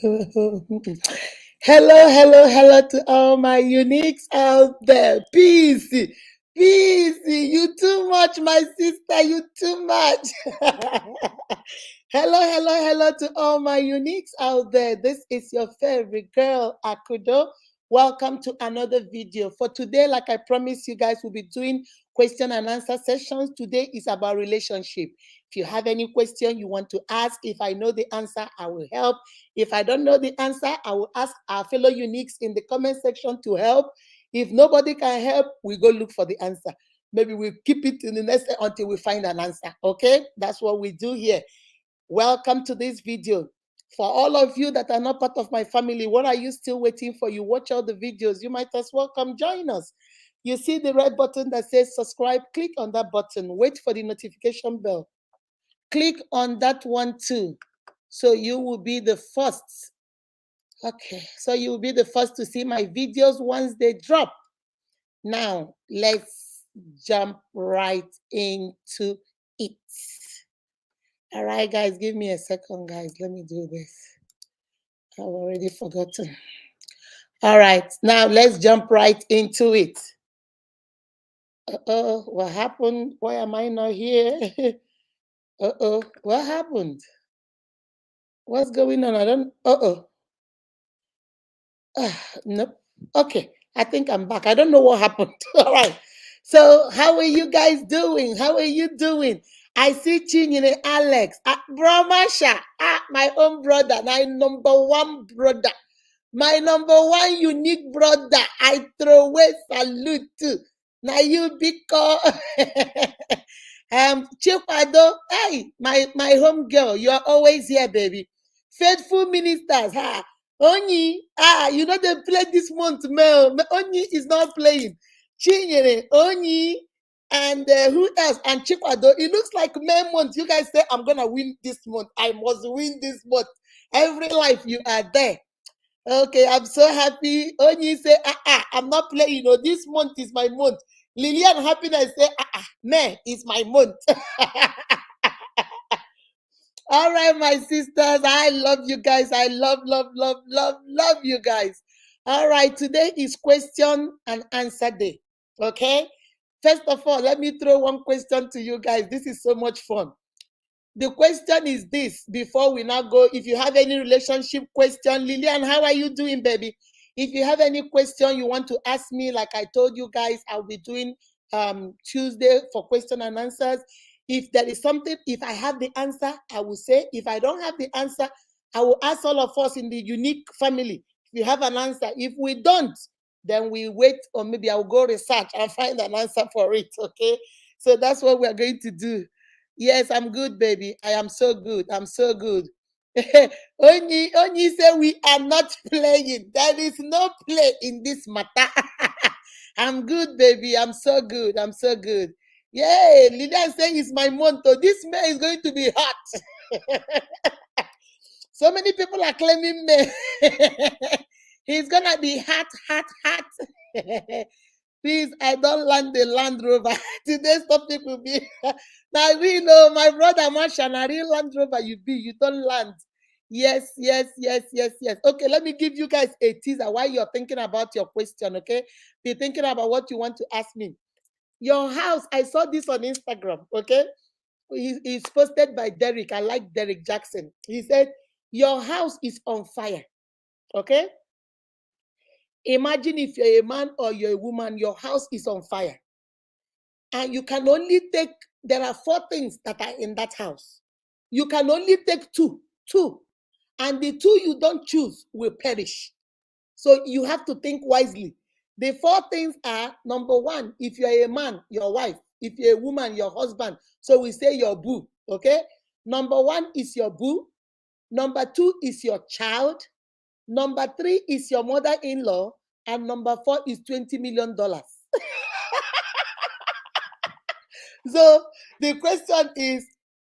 Hello to all my uniques out there. Peace. Peace. You too much, my sister. You too much. Hello to all my uniques out there. This is your favorite girl, Akudo. Welcome to another video. For today, like I promised you guys, we'll be doing question and answer sessions. Today is about relationship. If you have any question you want to ask, if I know the answer, I will help. If I don't know the answer, I will ask our fellow uniques in the comment section to help. If nobody can help, we go look for the answer. Maybe we'll keep it in the next until we find an answer. Okay? That's what we do here. Welcome to this video. For all of you that are not part of my family, what are you still waiting for? You watch all the videos. You might as well come join us. You see the red button that says subscribe. Click on that button. Wait for the notification bell. Click on that one too. So you will be the first. Okay, so you will be the first to see my videos once they drop. Now, let's jump right into it. All right, guys, give me a second, guys. Let me do this. I've already forgotten. All right, now let's jump right into it. Uh-oh, what happened? Why am I not here? Uh-oh, what happened? What's going on? I don't, uh-oh. Nope. Okay, I think I'm back. I don't know what happened. All right. So, how are you guys doing? How are you doing? I see Chinyere Alex, Bro Masha, my own brother, my number one brother, my number one unique brother. I throw away salute to. Now you because Chikwado, hey, my home girl, you are always here, baby. Faithful ministers, Onyi, you know they play this month, Mel. Onyi is not playing. Chinyere, Onyi, and who else? And Chikwado. It looks like May month. You guys say, I'm going to win this month. I must win this month. Every life you are there. Okay, I'm so happy. Onyi say, I'm not playing. This month is my month. Lillian Happiness say, May is my month. All right, my sisters, I love you guys. I love you guys. All right, today is question and answer day. Okay? First of all, let me throw one question to you guys. This is so much fun. The question is this before we now go. If you have any relationship question, Lillian, how are you doing, baby? If you have any question you want to ask me, like I told you guys, I'll be doing Tuesday for question and answers. If there is something, if I have the answer, I will say. If I don't have the answer, I will ask all of us in the unique family if you have an answer. If we don't, then we wait, or maybe I'll go research and find an answer for it. Okay. So that's what we're going to do. Yes, I'm good, baby. I am so good. I'm so good. Onyi say we are not playing. There is no play in this matter. I'm good, baby. I'm so good. I'm so good. Yay! Lilian saying it's my month. Oh, this May is going to be hot. So many people are claiming May. He's gonna be hot. Please, I don't land the Land Rover. Today, some people be. Now, we know my brother Marsha, na real Land Rover you be. You don't land. Yes. Okay, let me give you guys a teaser while you're thinking about your question, okay? Be thinking about what you want to ask me. Your house, I saw this on Instagram, okay? It's posted by Derek. I like Derek Jackson. He said, your house is on fire, okay? Imagine if you're a man or you're a woman, your house is on fire. And you can only take, there are 4 things that are in that house. You can only take two. And the 2 you don't choose will perish. So you have to think wisely. The 4 things are, number 1, if you're a man, your wife. If you're a woman, your husband. So we say your boo, okay? Number 1 is your boo. Number 2 is your child. Number 3 is your mother-in-law. And number 4 is $20 million. So the question is,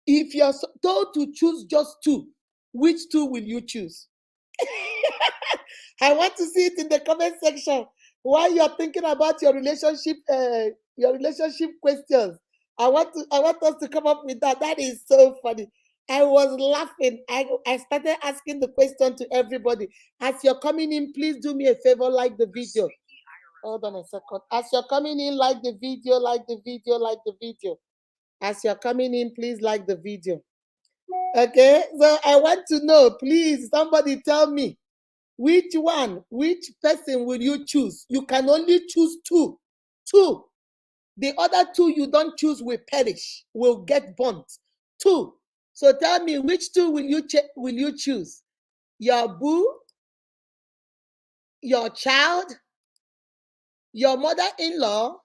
if you're told to choose just 2, which 2 will you choose? I want to see it in the comment section while you're thinking about your relationship questions. I want us to come up with that. That is so funny. I was laughing. I started asking the question to everybody. As you're coming in, please do me a favor, like the video. Hold on a second. As you're coming in, like the video, like the video, like the video. As you're coming in, please like the video. Okay, so I want to know, please, somebody tell me which person will you choose? You can only choose two. Two. The other two you don't choose will perish, will get burnt. Two. So tell me, which two will you choose? Your boo, your child, your mother-in-law,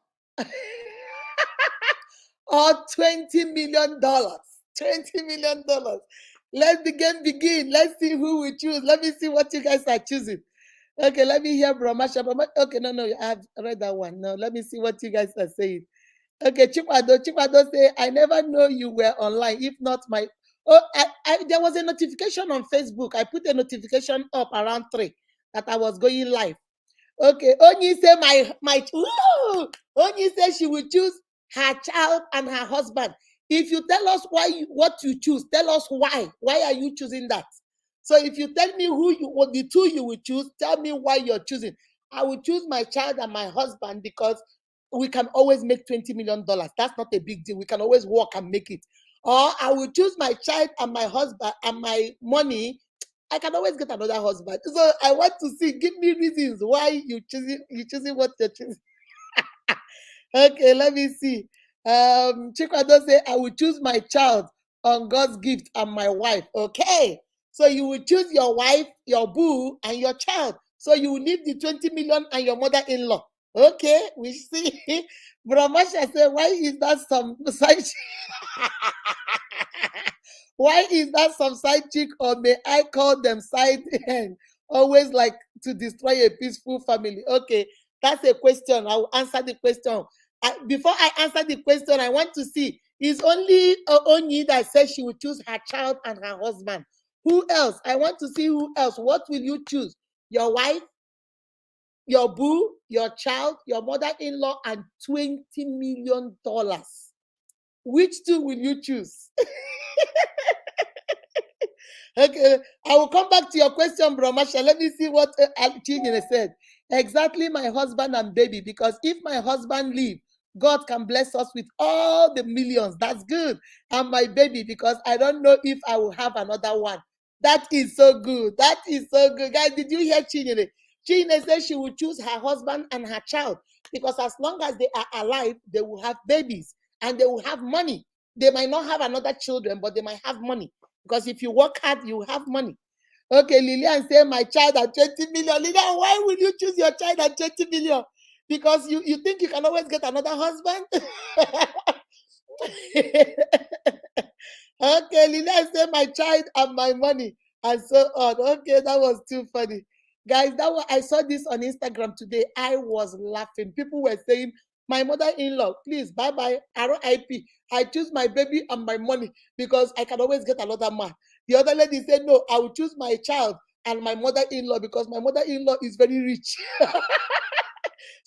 or $20 million? $20 million. Let the game begin. Let's see who we choose. Let me see what you guys are choosing. Okay, let me hear Brahmasha. Okay, no, I have read that one. No, let me see what you guys are saying. Okay, Chikwado say, I never know you were online. If not my, there was a notification on Facebook. I put a notification up around 3 that I was going live. Okay, Onyi say Onyi say she will choose her child and her husband. If you tell us what you choose, tell us why. Why are you choosing that? So if you tell me what the two you will choose, tell me why you're choosing. I will choose my child and my husband because we can always make $20 million. That's not a big deal. We can always work and make it. Or I will choose my child and my husband and my money. I can always get another husband. So I want to see, give me reasons why you choosing what you're choosing. Okay, let me see. Chikwado say, I will choose my child on God's gift and my wife. Okay. So you will choose your wife, your boo, and your child. So you will leave the 20 million and your mother-in-law. Okay, we see. Brahmasha say, why is that some side why is that some side chick, or may I call them side hen? Always like to destroy a peaceful family. Okay, that's a question. I will answer the question. Before I answer the question, I want to see, is only Onyi that says she will choose her child and her husband. Who else? I want to see who else. What will you choose? Your wife, your boo, your child, your mother-in-law, and $20 million. Which two will you choose? Okay, I will come back to your question, Brahmasha. Let me see what Chinyere said. Exactly, my husband and baby, because if my husband leave, God can bless us with all the millions. That's good. And my baby, because I don't know if I will have another one. That is so good. That is so good. Guys, did you hear Chinyere? Chinyere said she will choose her husband and her child because as long as they are alive, they will have babies and they will have money. They might not have another children, but they might have money. Because if you work hard, you have money. Okay, Lillian say, my child at 20 million. Lillian, why will you choose your child at 20 million? Because you think you can always get another husband? Okay, Lillian say, my child and my money, and so on. Okay, that was too funny. Guys, I saw this on Instagram today. I was laughing. People were saying, my mother-in-law, please, bye-bye, RIP. I choose my baby and my money because I can always get another man. The other lady said, no, I will choose my child and my mother-in-law because my mother-in-law is very rich.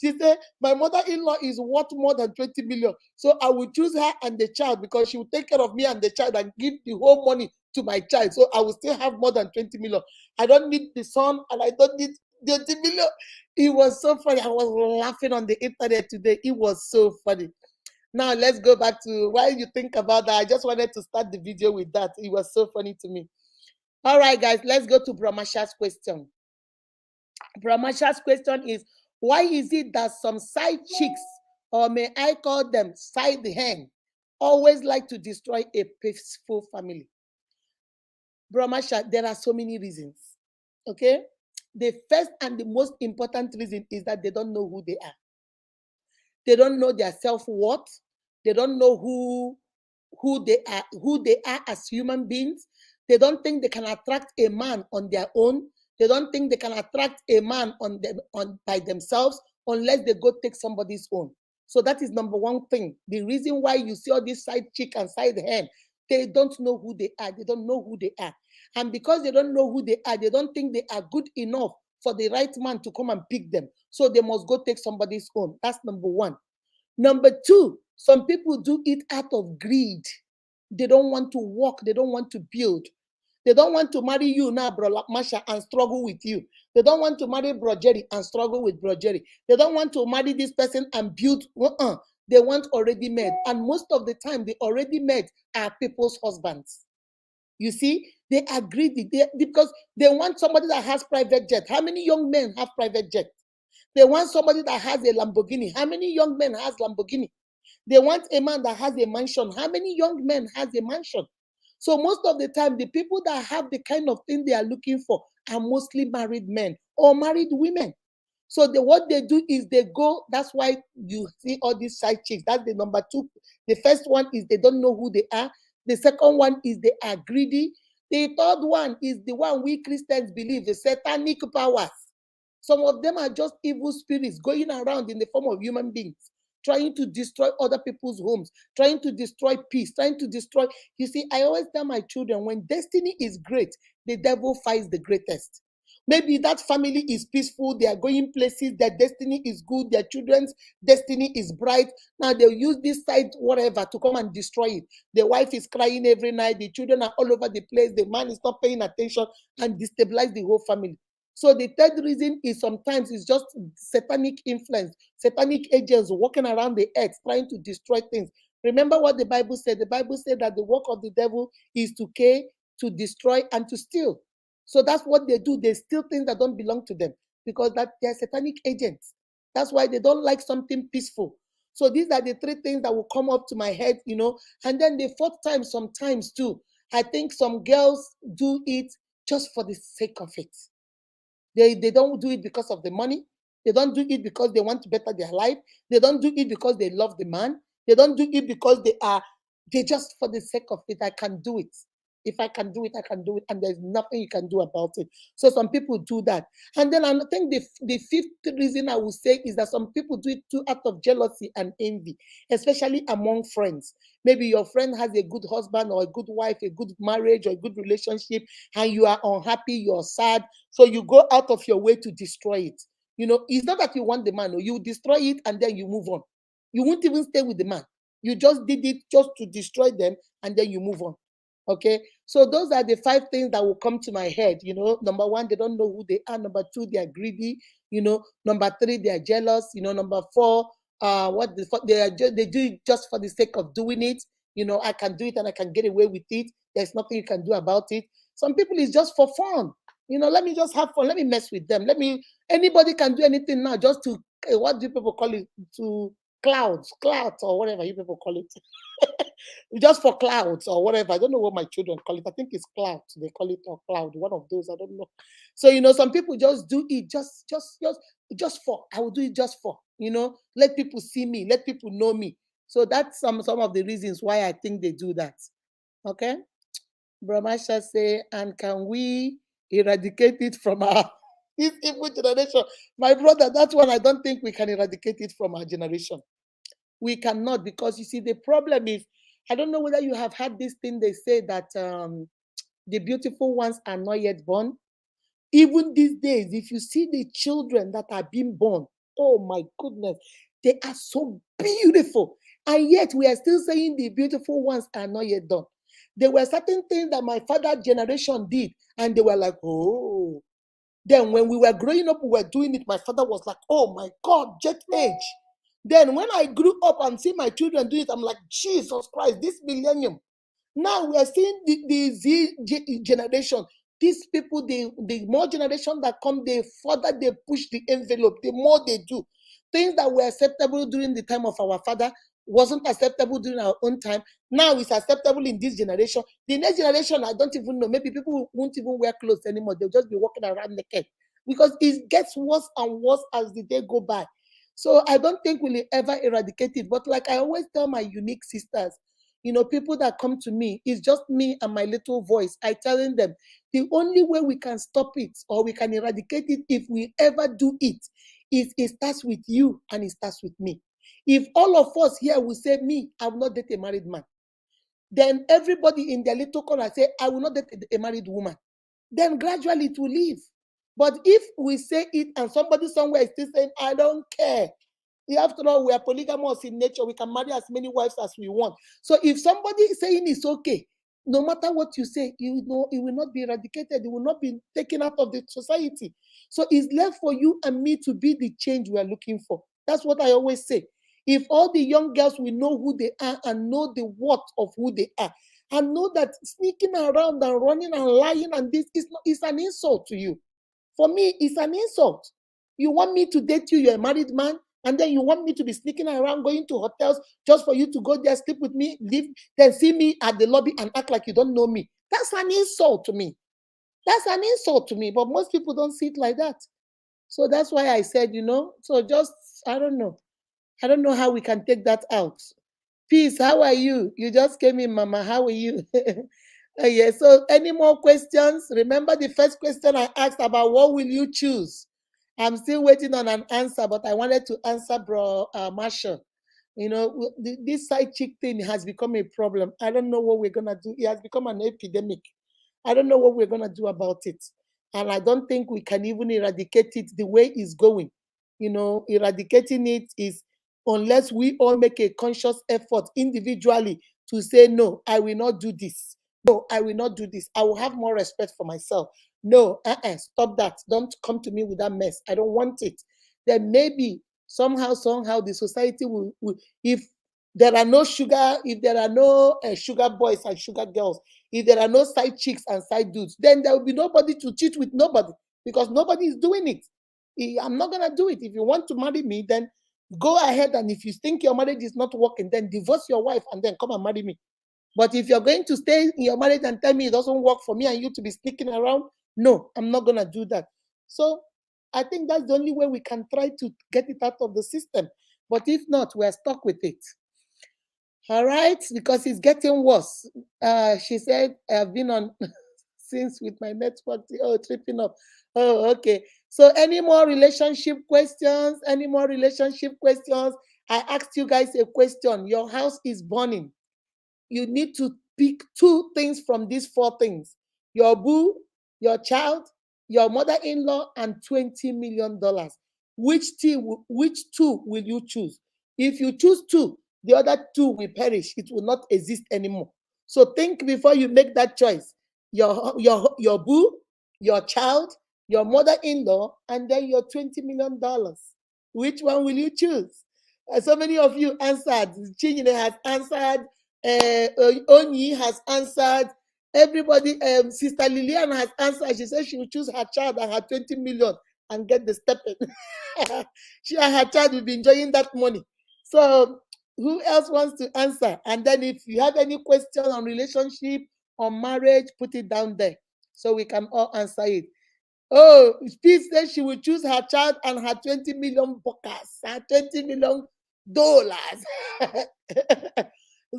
She said, my mother-in-law is worth more than 20 million. So I will choose her and the child because she will take care of me and the child and give the whole money to my child. So I will still have more than 20 million. I don't need the son and I don't need 20 million. It was so funny. I was laughing on the internet today. It was so funny. Now let's go back to why you think about that. I just wanted to start the video with that. It was so funny to me. All right, guys, let's go to Brahmasha's question. Brahmasha's question is, why is it that some side chicks, or may I call them side hen, always like to destroy a peaceful family? Brahmasha, there are so many reasons. Okay? The first and the most important reason is that they don't know who they are. They don't know their self-worth. They don't know who they are as human beings. They don't think they can attract a man on their own. They don't think they can attract a man by themselves unless they go take somebody's own. So that is number one thing. The reason why you see all these side chick and side hen, they don't know who they are. They don't know who they are. And because they don't know who they are, they don't think they are good enough for the right man to come and pick them. So they must go take somebody's own. That's number one. Number two, some people do it out of greed. They don't want to work. They don't want to build. They don't want to marry you now, Bro Masha, and struggle with you. They don't want to marry Bro Jerry and struggle with Bro Jerry. They don't want to marry this person and build. They want already made. And most of the time, the already made are people's husbands. You see, they are greedy because they want somebody that has private jet. How many young men have private jet? They want somebody that has a Lamborghini. How many young men has Lamborghini? They want a man that has a mansion. How many young men has a mansion? So most of the time, the people that have the kind of thing they are looking for are mostly married men or married women. So what they do is they go, that's why you see all these side chicks. That's the number two. The first one is they don't know who they are. The second one is they are greedy. The third one is the one we Christians believe, the satanic powers. Some of them are just evil spirits going around in the form of human beings, trying to destroy other people's homes, trying to destroy peace, trying to destroy. You see, I always tell my children, when destiny is great, the devil fights the greatest. Maybe that family is peaceful, they are going places, their destiny is good, their children's destiny is bright. Now they'll use this side, whatever, to come and destroy it. The wife is crying every night, the children are all over the place, the man is not paying attention and destabilize the whole family. So the third reason is sometimes it's just satanic influence, satanic agents walking around the earth trying to destroy things. Remember what the Bible said? The Bible said that the work of the devil is to kill, to destroy, and to steal. So that's what they do. They steal things that don't belong to them because that they're satanic agents. That's why they don't like something peaceful. So these are the three things that will come up to my head, And then the fourth time, sometimes too, I think some girls do it just for the sake of it. They don't do it because of the money. They don't do it because they want to better their life. They don't do it because they love the man. They don't do it because they just for the sake of it. I can do it. If I can do it, I can do it. And there's nothing you can do about it. So some people do that. And then I think the fifth reason I would say is that some people do it too out of jealousy and envy, especially among friends. Maybe your friend has a good husband or a good wife, a good marriage or a good relationship, and you are unhappy, you're sad. So you go out of your way to destroy it. It's not that you want the man, or you destroy it and then you move on. You won't even stay with the man. You just did it just to destroy them and then you move on. Okay, so those are the 5 things that will come to my head. Number 1, they don't know who they are. Number 2, they are greedy. Number 3, they are jealous. Number 4, they do it just for the sake of doing it. I can do it and I can get away with it. There's nothing you can do about it. Some people it's just for fun. Let me just have fun. Let me mess with them. Anybody can do anything now just to, what do people call it? To clouds or whatever you people call it. Just for clouds or whatever. I don't know what my children call it. I think it's clouds. They call it or cloud. One of those. I don't know. So some people just do it just for. I will do it just for. Let people see me. Let people know me. So that's some of the reasons why I think they do that. Okay. Brahmasha say, and can we eradicate it from our this evil generation? My brother, that one I don't think we can eradicate it from our generation. We cannot, because you see, the problem is, I don't know whether you have had this thing they say that the beautiful ones are not yet born. Even these days, if you see the children that are being born, oh my goodness, they are so beautiful. And yet we are still saying the beautiful ones are not yet done. There were certain things that my father's generation did, and they were like, oh. Then when we were growing up, we were doing it. My father was like, oh my God, jet age. Then when I grew up and see my children do it, I'm like, Jesus Christ, this millennium. Now we are seeing the Z generation. These people, the more generation that come, the further they push the envelope, the more they do. Things that were acceptable during the time of our father wasn't acceptable during our own time. Now it's acceptable in this generation. The next generation, I don't even know. Maybe people won't even wear clothes anymore. They'll just be walking around naked because it gets worse and worse as the day go by. So I don't think we'll ever eradicate it. But like I always tell my unique sisters, people that come to me, it's just me and my little voice. I telling them the only way we can stop it or we can eradicate it, if we ever do it, is it starts with you and it starts with me. If all of us here will say, me, I will not date a married man, then everybody in their little corner say, I will not date a married woman. Then gradually it will leave. But if we say it and somebody somewhere is still saying, I don't care, After all, we are polygamous in nature. We can marry as many wives as we want. So if somebody is saying it's okay, no matter what you say, you know, it will not be eradicated. It will not be taken out of the society. So it's left for you and me to be the change we are looking for. That's what I always say. If all the young girls will know who they are and know the worth of who they are, and know that sneaking around and running and lying and this is not, is an insult to you. For me, it's an insult. You want me to date you, you're a married man, and then you want me to be sneaking around, going to hotels just for you to go there, sleep with me, leave, then see me at the lobby and act like you don't know me. That's an insult to me. That's an insult to me. But most people don't see it like that. So that's why I said, you know, so just, I don't know. I don't know how we can take that out. Peace, how are you? You just came in, Mama. How are you? Yeah, so any more questions? Remember the first question I asked about what will you choose? I'm still waiting on an answer, but I wanted to answer Bro Marshall. You know, this side chick thing has become a problem. I don't know what we're going to do. It has become an epidemic. I don't know what we're going to do about it. And I don't think we can even eradicate it the way it's going. You know, eradicating it is unless we all make a conscious effort individually to say, no, I will not do this. No, I will not do this. I will have more respect for myself. No, stop that. Don't come to me with that mess. I don't want it. Then maybe somehow the society will if there are no sugar, if there are no sugar boys and sugar girls, if there are no side chicks and side dudes, then there will be nobody to cheat with nobody because nobody is doing it. I'm not gonna do it. If you want to marry me, then go ahead, and if you think your marriage is not working, then divorce your wife and then come and marry me. But if you're going to stay in your marriage and tell me it doesn't work for me and you to be sneaking around, no, I'm not gonna do that. So I think that's the only way we can try to get it out of the system. But if not, we're stuck with it. All right, because it's getting worse. She said, I've been on since with my network. Oh, tripping up. Oh, okay. So, any more relationship questions? Any more relationship questions? I asked you guys a question. Your house is burning. You need to pick two things from these four things: your boo, your child, your mother-in-law, and $20 million. Which two will you choose? If you choose two, the other two will perish. It will not exist anymore. So think before you make that choice. Your boo, your child, your mother-in-law, and then your $20 million. Which one will you choose? So many of you answered. Chinyere has answered. Onyi has answered. Everybody, Sister Lilian has answered. She said she will choose her child and her 20 million and get the stipend. She and her child will be enjoying that money. So, who else wants to answer? And then, if you have any question on relationship or marriage, put it down there so we can all answer it. Oh, Peace said she will choose her child and her 20 million bucks, her $20 million.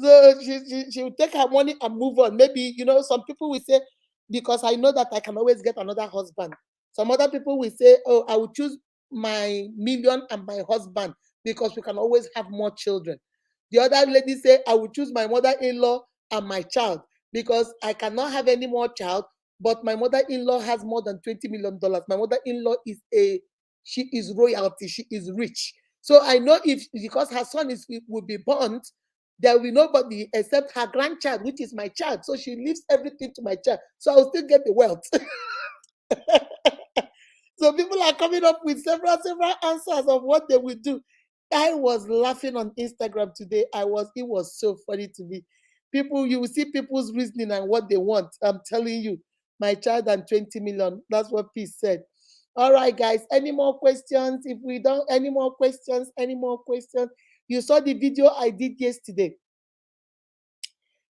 So she will take her money and move on. Maybe, you know, some people will say, because I know that I can always get another husband. Some other people will say, oh, I will choose my million and my husband because we can always have more children. The other lady say, I will choose my mother-in-law and my child because I cannot have any more child, but my mother-in-law has more than $20 million. My mother-in-law she is royalty, she is rich. So I know if because her son will be born, there will be nobody except her grandchild, which is my child. So she leaves everything to my child. So I'll still get the wealth. So people are coming up with several answers of what they will do. I was laughing on Instagram today. It was so funny to me. People, you will see people's reasoning and what they want. I'm telling you, my child and 20 million. That's what Peace said. All right, guys. Any more questions? If we don't, any more questions? You saw the video I did yesterday.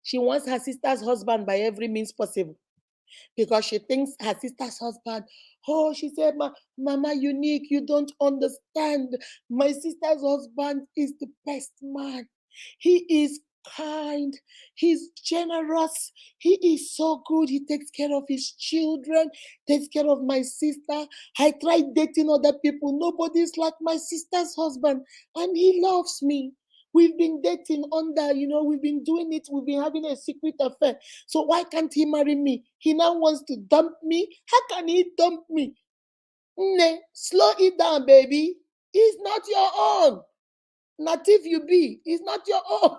She wants her sister's husband by every means possible because she thinks her sister's husband, oh, she said, Mama Unique, you don't understand. My sister's husband is the best man. He is kind. He's generous. He is so good. He takes care of his children, takes care of my sister. I tried dating other people. Nobody's like my sister's husband, and he loves me. We've been dating we've been doing it. We've been having a secret affair. So why can't he marry me? He now wants to dump me. How can he dump me? Slow it down, baby. He's not your own. Native you be, it's not your own.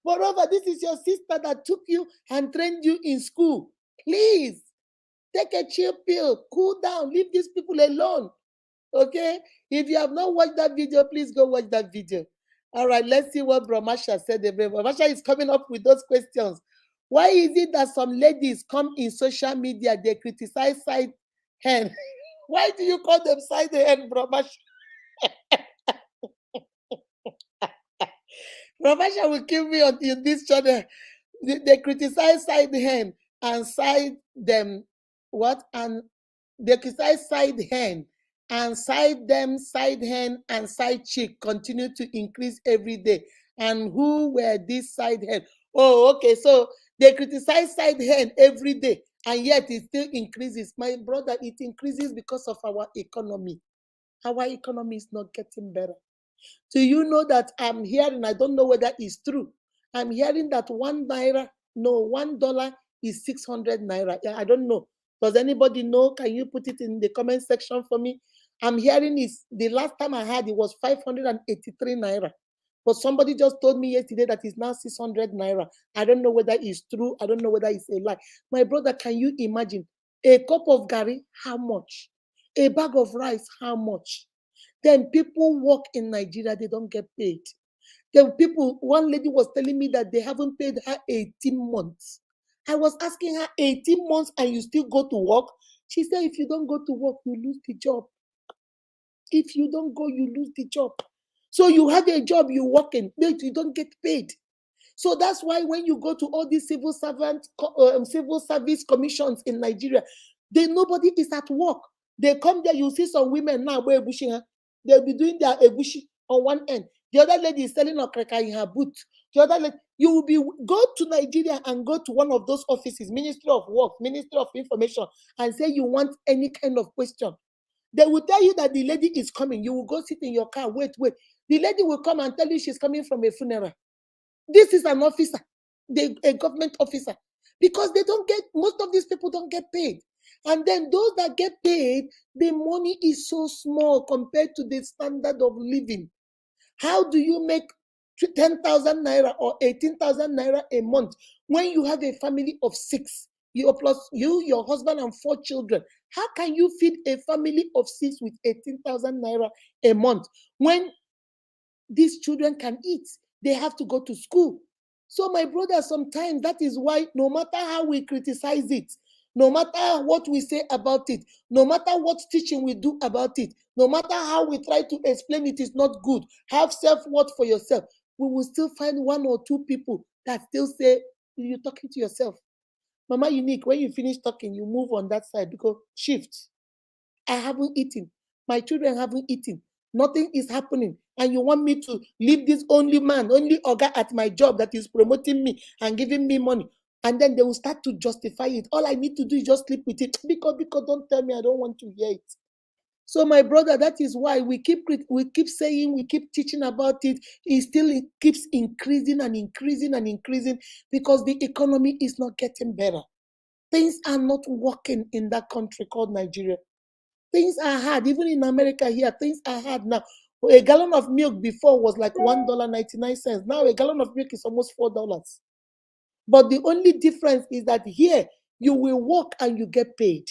Moreover, this is your sister that took you and trained you in school. Please take a chill pill, cool down, leave these people alone. Okay? If you have not watched that video, please go watch that video. All right, let's see what Brahmasha said. Brahmasha is coming up with those questions. Why is it that some ladies come in social media, they criticize side hen? Why do you call them side hen, Brahmasha? Brahmasha will kill me on this channel. They criticize side hen and side them what? And they criticize side hen and side them, side hen and side chick continue to increase every day. And who were these side hen? Oh, okay. So they criticize side hen every day, and yet it still increases. My brother, it increases because of our economy. Our economy is not getting better. Do you know that I'm hearing, I don't know whether it's true. I'm hearing that $1 is 600 naira. Yeah, I don't know. Does anybody know? Can you put it in the comment section for me? I'm hearing is the last time I had it was 583 naira. But somebody just told me yesterday that it's now 600 naira. I don't know whether it's true. I don't know whether it's a lie. My brother, can you imagine? A cup of gari, how much? A bag of rice, how much? Then people work in Nigeria, they don't get paid. Then people, one lady was telling me that they haven't paid her 18 months. I was asking her, 18 months and you still go to work? She said, if you don't go to work, you lose the job. If you don't go, you lose the job. So you have a job, you're working, but you don't get paid. So that's why when you go to all these civil service commissions in Nigeria, nobody is at work. They come there, you see some women now wear egushi. They'll be doing their egushi on one end. The other lady is selling okreka in her boot. The other lady, you will be go to Nigeria and go to one of those offices, Ministry of Work, Ministry of Information, and say you want any kind of question. They will tell you that the lady is coming. You will go sit in your car, wait. The lady will come and tell you she's coming from a funeral. This is an officer, a government officer, because they don't get, most of these people don't get paid. And then those that get paid, the money is so small compared to the standard of living. How do you make 10,000 naira or 18,000 naira a month when you have a family of 6? You plus you, your husband, and 4 children. How can you feed a family of 6 with 18,000 naira a month when these children can eat? They have to go to school. So, my brother, sometimes that is why no matter how we criticize it, no matter what we say about it, no matter what teaching we do about it, no matter how we try to explain it is not good, have self-worth for yourself, we will still find 1 or 2 people that still say, you're talking to yourself. Mama Unique, when you finish talking, you move on that side because shift. I haven't eaten. My children haven't eaten. Nothing is happening. And you want me to leave this only man, only Oga at my job that is promoting me and giving me money. And then they will start to justify it. All I need to do is just sleep with it. Because don't tell me, I don't want to hear it. So, my brother, that is why we keep saying, we keep teaching about it. It keeps increasing and increasing and increasing because the economy is not getting better. Things are not working in that country called Nigeria. Things are hard. Even in America here, things are hard now. A gallon of milk before was like $1.99. Now a gallon of milk is almost $4. But the only difference is that here you will work and you get paid.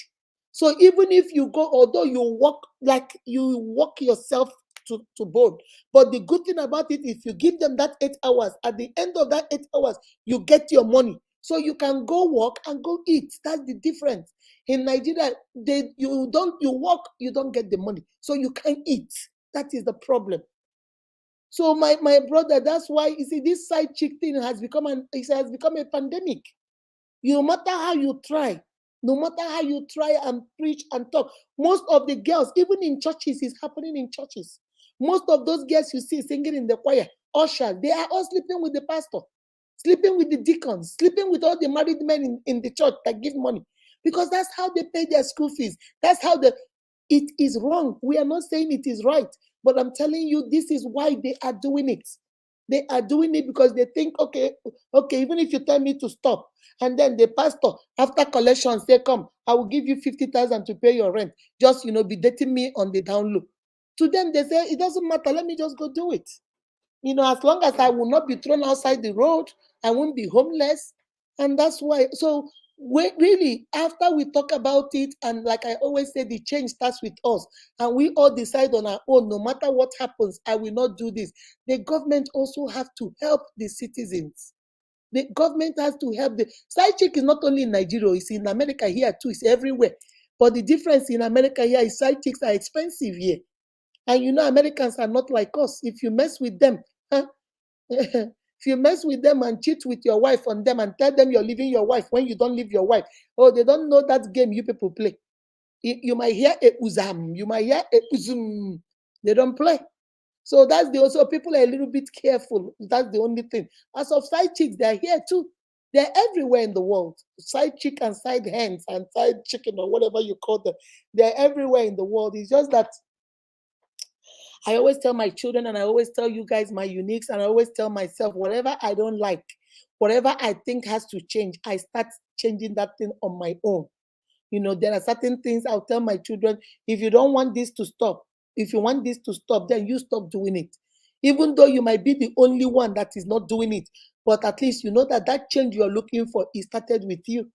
So even if you go, although you work like you work yourself to bone, but the good thing about it, if you give them that 8 hours, at the end of that 8 hours, you get your money. So you can go work and go eat. That's the difference. In Nigeria, you work, you don't get the money. So you can't eat. That is the problem. So my brother, that's why you see this side chick thing has become a pandemic. No matter how you try, no matter how you try and preach and talk, most of the girls, even in churches, is happening in churches. Most of those girls you see singing in the choir, ushers, they are all sleeping with the pastor, sleeping with the deacons, sleeping with all the married men in the church that give money. Because that's how they pay their school fees. That's how it is wrong. We are not saying it is right, but I'm telling you, this is why they are doing it. They are doing it because they think, okay, even if you tell me to stop, and then the pastor, after collection, say, come, I will give you 50,000 to pay your rent. Just, be dating me on the down low. To them, they say, it doesn't matter, let me just go do it. As long as I will not be thrown outside the road, I won't be homeless. And that's why. So, really, after we talk about it, and like I always say, the change starts with us, and we all decide on our own, no matter what happens, I will not do this. The government also have to help the citizens. The government has to help. The side chick is not only in Nigeria, it's in America here too, it's everywhere. But the difference in America here is side chicks are expensive here. And Americans are not like us. If you mess with them, huh? If you mess with them and cheat with your wife on them and tell them you're leaving your wife when you don't leave your wife, oh, they don't know that game you people play. You might hear a uzam, you might hear a uzum. They don't play. So that's the also people are a little bit careful. That's the only thing. As of side chicks, they're here too. They're everywhere in the world. Side chick and side hens and side chicken or whatever you call them. They're everywhere in the world. It's just that I always tell my children and I always tell you guys my uniques and I always tell myself whatever I don't like, whatever I think has to change, I start changing that thing on my own. There are certain things I'll tell my children, if you don't want this to stop, if you want this to stop, then you stop doing it. Even though you might be the only one that is not doing it, but at least you know that that change you're looking for is started with you.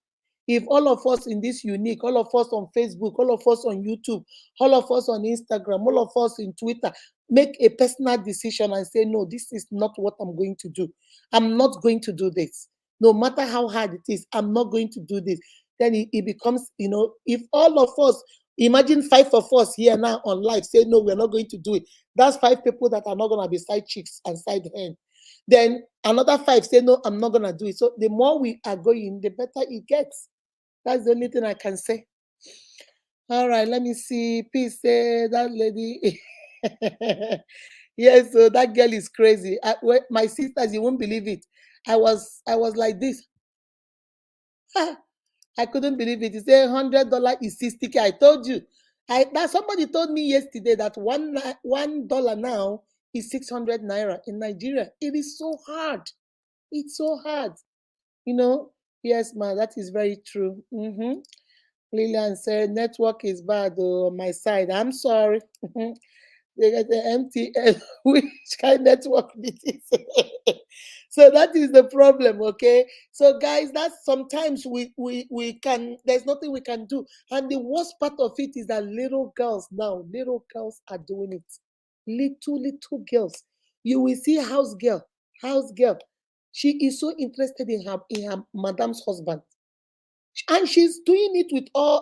If all of us in this unique, all of us on Facebook, all of us on YouTube, all of us on Instagram, all of us in Twitter, make a personal decision and say, no, this is not what I'm going to do. I'm not going to do this. No matter how hard it is, I'm not going to do this. Then it becomes, if all of us, imagine 5 of us here now on live say, no, we're not going to do it. That's 5 people that are not going to be side chicks and side hen. Then another 5 say, no, I'm not going to do it. So the more we are going, the better it gets. That's the only thing I can say. All right, let me see. Peace say that lady. Yes, so that girl is crazy. My sisters, you won't believe it. I was like this. I couldn't believe it. He said $100 is 60K. I told you. That somebody told me yesterday that $1 now is 600 naira in Nigeria. It is so hard. It's so hard. Yes, ma, that is very true. Lillian said, network is bad on my side. I'm sorry. They get the MTN. Which kind of network it is? So that is the problem, okay? So guys, that's sometimes we can, there's nothing we can do. And the worst part of it is that little girls are doing it. Little girls. You will see house girl. She is so interested in her madam's husband. And she's doing it with all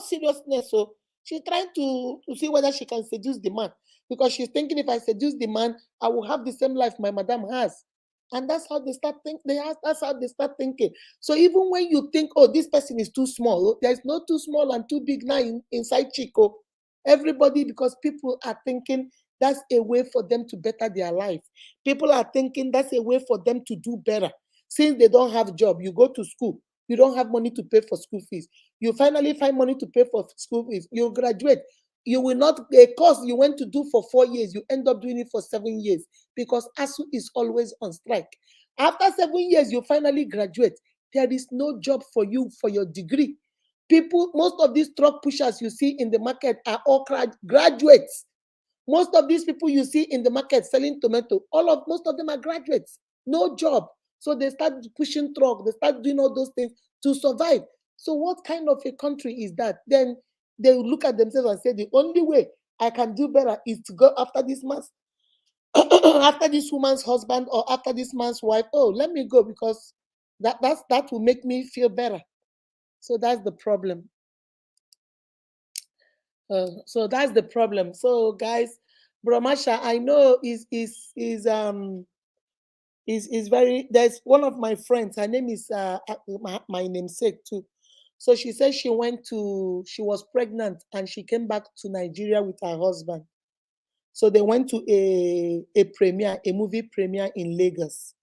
seriousness. So she's trying to see whether she can seduce the man. Because she's thinking if I seduce the man, I will have the same life my madam has. And that's how they start thinking. That's how they start thinking. So even when you think, oh, this person is too small, there's no too small and too big now inside Chico. Everybody, because people are thinking that's a way for them to better their life. People are thinking that's a way for them to do better. Since they don't have job, you go to school, you don't have money to pay for school fees. You finally find money to pay for school fees. You graduate. You will not, a course you went to do for 4 years, you end up doing it for 7 years because ASU is always on strike. After 7 years, you finally graduate. There is no job for you for your degree. People, most of these truck pushers you see in the market are all graduates. Most of these people you see in the market selling tomato, most of them are graduates, no job. So they start pushing truck, they start doing all those things to survive. So what kind of a country is that? Then they look at themselves and say, the only way I can do better is to go after this man's, after this woman's husband or after this man's wife. Oh, let me go because that will make me feel better. So that's the problem. So that's the problem. So guys, Brahmasha, I know is very. There's one of my friends. Her name is my namesake too. So she said she was pregnant and she came back to Nigeria with her husband. So they went to a movie premiere in Lagos.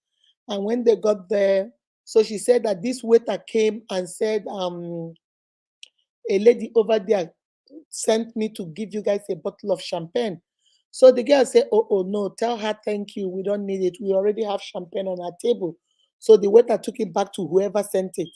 And when they got there, so she said that this waiter came and said, a lady over there sent me to give you guys a bottle of champagne. So the girl said, oh no, tell her thank you. We don't need it. We already have champagne on our table. So the waiter took it back to whoever sent it.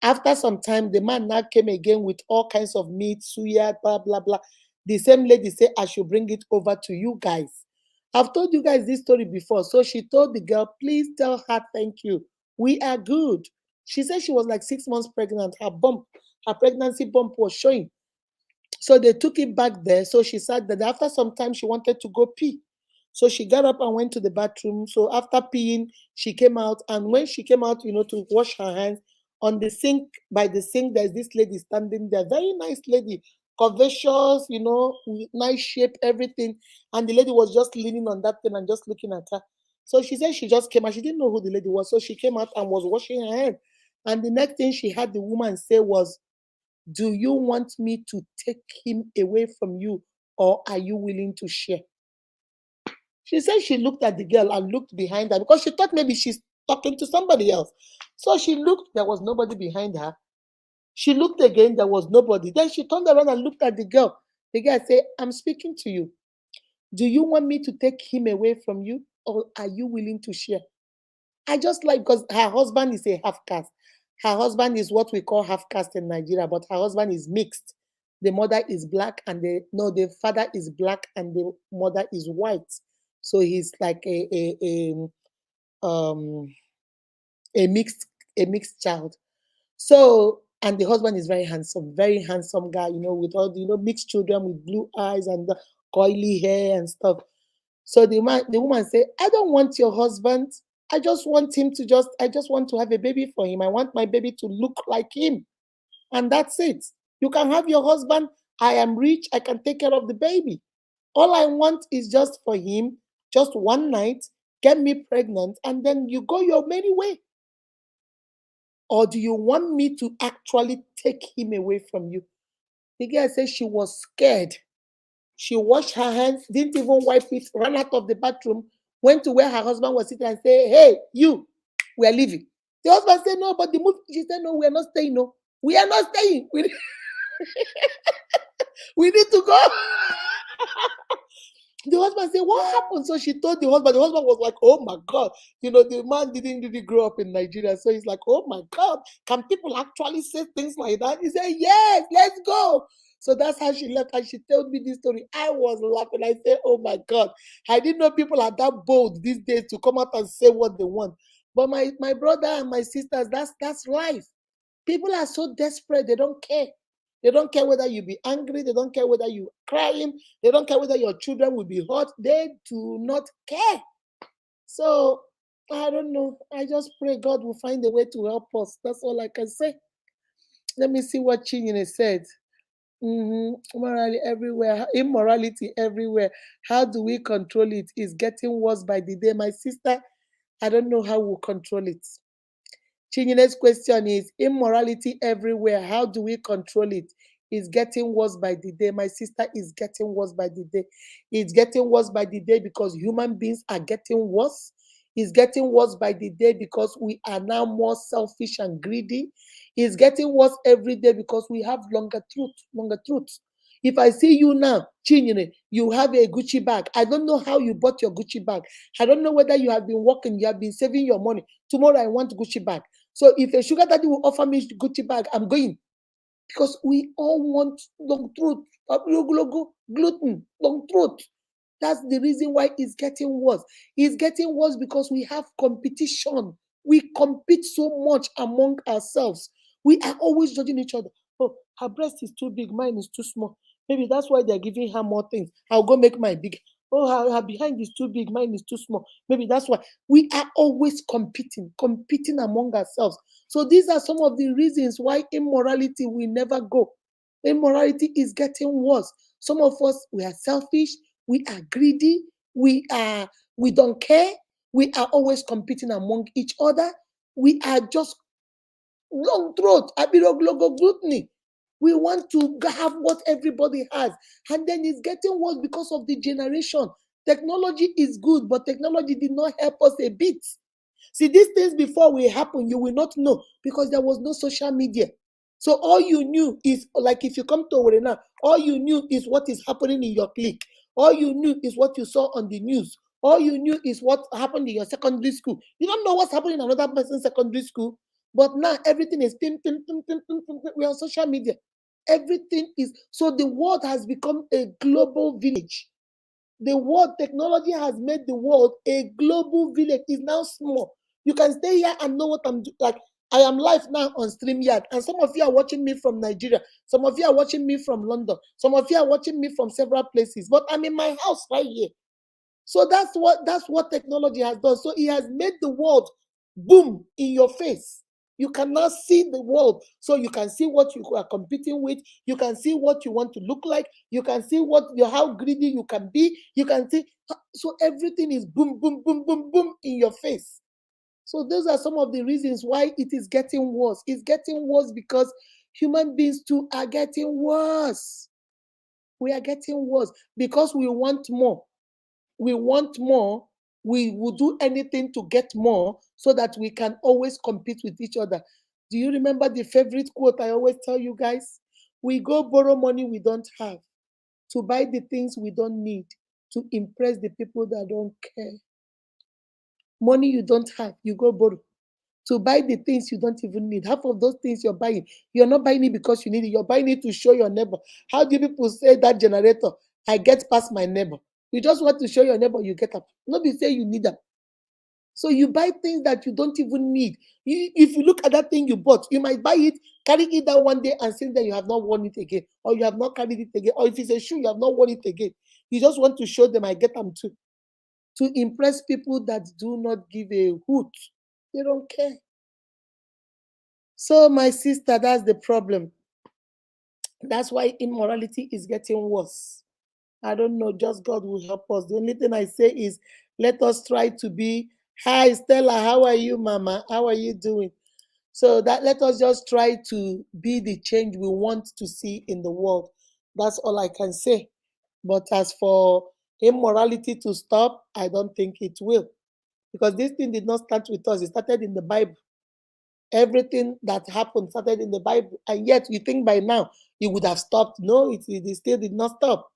After some time, the man now came again with all kinds of meat, suya, blah, blah, blah. The same lady said, I should bring it over to you guys. I've told you guys this story before. So she told the girl, please tell her thank you. We are good. She said she was like 6 months pregnant. Her pregnancy bump was showing. So they took it back there. So she said that after some time she wanted to go pee. So she got up and went to the bathroom. So after peeing, she came out. And when she came out, to wash her hands, on the sink, by the sink, there's this lady standing there. Very nice lady, curvaceous, with nice shape, everything. And the lady was just leaning on that thing and just looking at her. So she said she just came out. She didn't know who the lady was. So she came out and was washing her hands. And the next thing she had the woman say was, do you want me to take him away from you, or are you willing to share? She said she looked at the girl and looked behind her because she thought maybe she's talking to somebody else. So she looked, there was nobody behind her. She looked again, there was nobody. Then she turned around and looked at the girl. The girl said, I'm speaking to you. Do you want me to take him away from you, or are you willing to share? I just like, because her husband is a half caste. Her husband is what we call half caste in Nigeria, but her husband is mixed. The mother is black and the father is black and the mother is white. So he's like um a mixed child. So, and the husband is very handsome guy, with all the mixed children with blue eyes and the coily hair and stuff. So the woman said, I don't want your husband. I just want to have a baby for him. I want my baby to look like him. And that's it. You can have your husband. I am rich. I can take care of the baby. All I want is just for him, just one night, get me pregnant, and then you go your merry way. Or do you want me to actually take him away from you? The girl said she was scared. She washed her hands, didn't even wipe it, ran out of the bathroom, went to where her husband was sitting and said, hey, you, we are leaving. The husband said, no, but the move. She said, no, we are not staying. No, we are not staying. We need to go. The husband said, what happened? So she told the husband. The husband was like, oh my God. The man didn't really grow up in Nigeria. So he's like, oh my God, can people actually say things like that? He said, yes, let's go. So that's how she left. And she told me this story. I was laughing. I said, oh my God. I didn't know people are that bold these days to come out and say what they want. But my brother and my sisters, that's life. People are so desperate, they don't care. They don't care whether you be angry, they don't care whether you crying, they don't care whether your children will be hurt. They do not care. So I don't know. I just pray God will find a way to help us. That's all I can say. Let me see what Chinyere said. Morality everywhere, immorality everywhere. How do we control it? It's getting worse by the day. My sister, I don't know how we'll control it. Chinyine's question is immorality everywhere. How do we control it? It's getting worse by the day. My sister, is getting worse by the day. It's getting worse by the day because human beings are getting worse. It's getting worse by the day because we are now more selfish and greedy. It's getting worse every day because we have longer truth. If I see you now, Chinyere, you have a Gucci bag. I don't know how you bought your Gucci bag. I don't know whether you have been working, you have been saving your money. Tomorrow I want Gucci bag. So if a sugar daddy will offer me Gucci bag, I'm going. Because we all want long throat, gluten, long throat. That's the reason why it's getting worse. It's getting worse because we have competition. We compete so much among ourselves. We are always judging each other. Oh, her breast is too big, mine is too small. Maybe that's why they're giving her more things. I'll go make mine big. Oh, her behind is too big, mine is too small. Maybe that's why we are always competing among ourselves. So these are some of the reasons why immorality will never go. Immorality is getting worse. Some of us, we are selfish, we are greedy, we don't care, we are always competing among each other, we are just long throat, gluttony. We want to have what everybody has, and then it's getting worse because of the generation. Technology is good, but technology did not help us a bit. See, these things before will happen, you will not know because there was no social media. So all you knew is, like, if you come to Owerri, all you knew is what is happening in your clique. All you knew is what you saw on the news. All you knew is what happened in your secondary school. You don't know what's happening in another person's secondary school. But now everything is pim, pim, pim, pim, pim, pim, pim. We're on social media. everything is, so the world has become a global village. The world, technology has made the world a global village. It's now small. You can stay here and know what I'm doing. Like, I am live now on StreamYard, and some of you are watching me from Nigeria. Some of you are watching me from London. Some of you are watching me from several places. But I'm in my house right here. So that's what technology has done. So it has made the world boom in your face. You cannot see the world, so you can see what you are competing with. You can see what you want to look like. You can see how greedy you can be. You can see, so everything is boom, boom, boom, boom, boom in your face. So those are some of the reasons why it is getting worse. It's getting worse because human beings too are getting worse. We are getting worse because we want more. We want more. We will do anything to get more so that we can always compete with each other. Do you remember the favorite quote I always tell you guys? We go borrow money we don't have to buy the things we don't need to impress the people that don't care. Money you don't have, you go borrow to buy the things you don't even need. Half of those things you're not buying it because you need it. You're buying it to show your neighbor. How do people say that generator? I get past my neighbor. You just want to show your neighbor you get up. Nobody say you need them. So you buy things that you don't even need. If you look at that thing you bought, you might buy it, carry it down one day, and since then you have not worn it again, or you have not carried it again, or if it's a shoe, you have not worn it again. You just want to show them I get them too, to impress people that do not give a hoot. They don't care. So my sister, that's the problem. That's why immorality is getting worse. I don't know, just God will help us. The only thing I say is let us try to be, hi Stella, how are you, Mama? How are you doing? So that let us just try to be the change we want to see in the world. That's all I can say. But as for immorality to stop, I don't think it will. Because this thing did not start with us, it started in the Bible. Everything that happened started in the Bible. And yet you think by now it would have stopped. No, it still did not stop.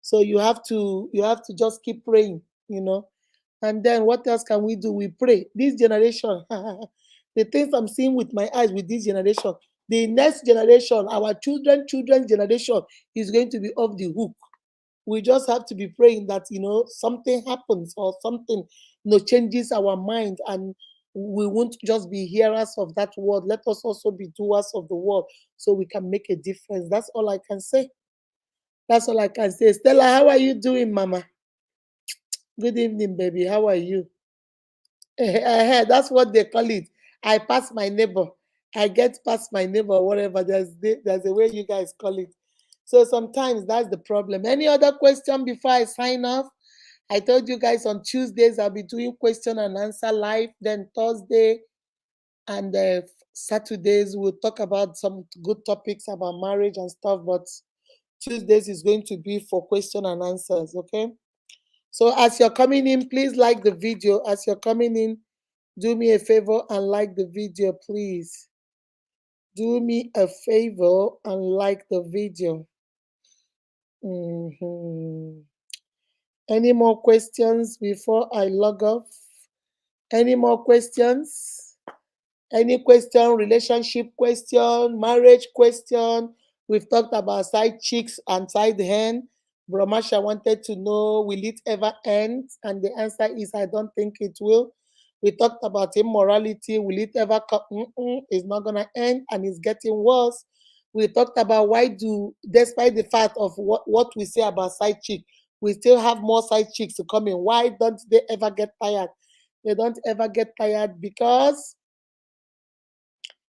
So you have to just keep praying, you know. And then what else can we do? We pray. This generation, the things I'm seeing with my eyes with this generation, the next generation, our children's generation is going to be off the hook. We just have to be praying that something happens or something changes our mind, and we won't just be hearers of that word. Let us also be doers of the word so we can make a difference. That's all I can say. That's all I can say. Stella, how are you doing, Mama? Good evening, baby. How are you? That's what they call it. I pass my neighbor. I get past my neighbor, whatever. There's a way you guys call it. So sometimes that's the problem. Any other question before I sign off? I told you guys on Tuesdays I'll be doing question and answer live. Then Thursday and Saturdays we'll talk about some good topics about marriage and stuff. But Tuesdays is going to be for question and answers. Okay. So as you're coming in, please like the video. As you're coming in, do me a favor and like the video, please. Do me a favor and like the video. Mhm. Any more questions before I log off? Any more questions? Any question, relationship question, marriage question? We've talked about side chicks and side hen. Bromasha wanted to know, will it ever end? And the answer is, I don't think it will. We talked about immorality. Will it ever come? It's not going to end, and it's getting worse. We talked about despite the fact of what we say about side chick, we still have more side chicks to come in. Why don't they ever get tired? They don't ever get tired because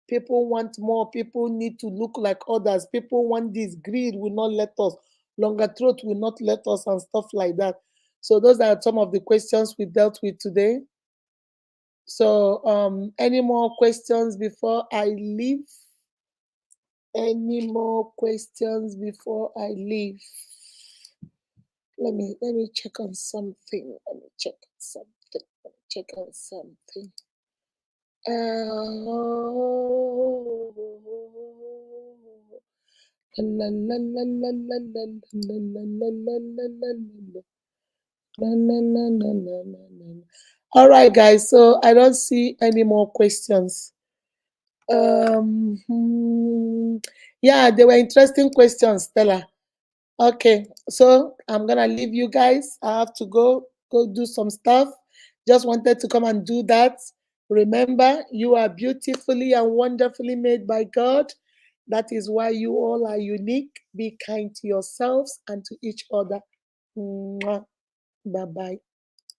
people want more. People need to look like others. People want this. Greed will not let us. Longer throat will not let us, and stuff like that. So those are some of the questions we dealt with today. So any more questions before I leave? Any more questions before I leave? Let me check on something. Let me check on something. Let me check on something. All right, guys. So I don't see any more questions. Yeah, they were interesting questions, Stella. Okay, so I'm gonna leave you guys. I have to go do some stuff. Just wanted to come and do that. Remember, you are beautifully and wonderfully made by God. That is why you all are unique. Be kind to yourselves and to each other. Bye bye.